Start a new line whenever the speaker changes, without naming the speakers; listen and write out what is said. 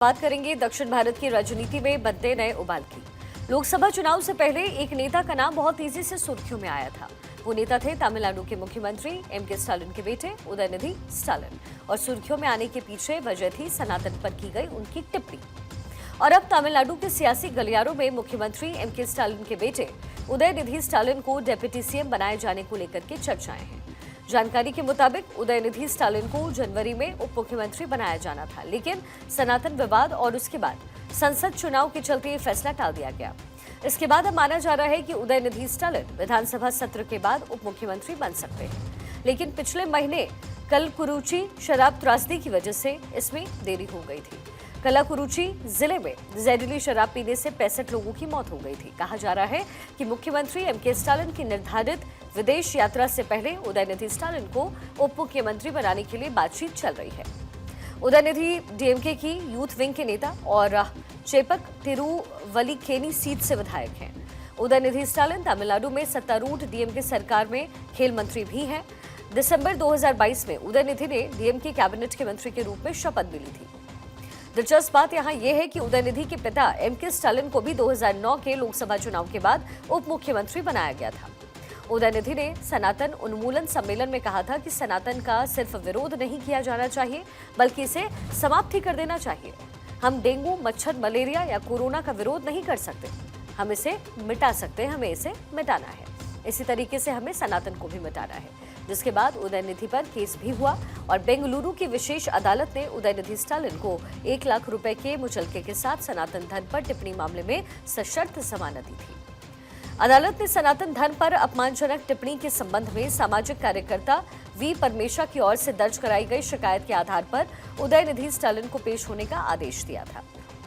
बात करेंगे दक्षिण भारत की राजनीति में बनते नए उबाल की। लोकसभा चुनाव से पहले एक नेता का नाम बहुत तेजी से सुर्खियों में आया था। वो नेता थे तमिलनाडु के मुख्यमंत्री एम.के. स्टालिन के बेटे उदयनिधि स्टालिन। और सुर्खियों में आने के पीछे वजह थी सनातन पर की गई उनकी टिप्पणी। और अब तमिलनाडु के सियासी गलियारों में मुख्यमंत्री एम.के. स्टालिन के बेटे उदयनिधि स्टालिन को डेप्यूटी सीएम बनाए जाने को लेकर के चर्चाएं हैं। जानकारी के मुताबिक उदयनिधि स्टालिन को जनवरी में उप मुख्यमंत्री बनाया जाना था, लेकिन सनातन विवाद और उसके बाद संसद चुनाव के चलते ये फैसला टाल दिया गया। इसके बाद अब माना जा रहा है कि उदयनिधि स्टालिन विधानसभा सत्र के बाद उप मुख्यमंत्री बन सकते हैं, लेकिन पिछले महीने कलकुरुची शराब त्रासदी की वजह से इसमें देरी हो गई थी। कलाकुरुची जिले में जहरीली शराब पीने से 65 लोगों की मौत हो गई थी। कहा जा रहा है कि मुख्यमंत्री एम.के. स्टालिन की निर्धारित विदेश यात्रा से पहले उदयनिधि स्टालिन को उप मुख्यमंत्री बनाने के लिए बातचीत चल रही है। उदयनिधि डीएमके की यूथ विंग के नेता और चेपक तिरुवल्लीकेनी सीट से विधायक हैं। उदयनिधि स्टालिन तमिलनाडु में सत्तारूढ़ डीएमके सरकार में खेल मंत्री भी हैं। दिसंबर 2022 में उदयनिधि ने डीएमके कैबिनेट के मंत्री के रूप में शपथ भी ली थी। दिलचस्प बात यहाँ यह है कि उदयनिधि के पिता एम.के. स्टालिन को भी 2009 के लोकसभा चुनाव के बाद उप मुख्यमंत्री बनाया गया था। उदयनिधि ने सनातन उन्मूलन सम्मेलन में कहा था कि सनातन का सिर्फ विरोध नहीं किया जाना चाहिए, बल्कि इसे समाप्त ही कर देना चाहिए। हम डेंगू, मच्छर, मलेरिया या कोरोना का विरोध नहीं कर सकते, हम इसे मिटा सकते हैं, हमें इसे मिटाना है। इसी तरीके से हमें सनातन को भी मिटाना है। जिसके बाद उदयनिधि पर केस भी हुआ और बेंगलुरु की विशेष अदालत ने उदयनिधि स्टालिन को 1 लाख रुपए के मुचलके के साथ सनातन धन पर टिप्पणी मामले में सशर्त जमानत दी थी। अदालत ने सनातन धन पर अपमानजनक टिप्पणी के संबंध में सामाजिक कार्यकर्ता वी परमेशा की ओर से दर्ज कराई गई शिकायत के आधार पर उदयनिधि स्टालिन को पेश होने का आदेश दिया था।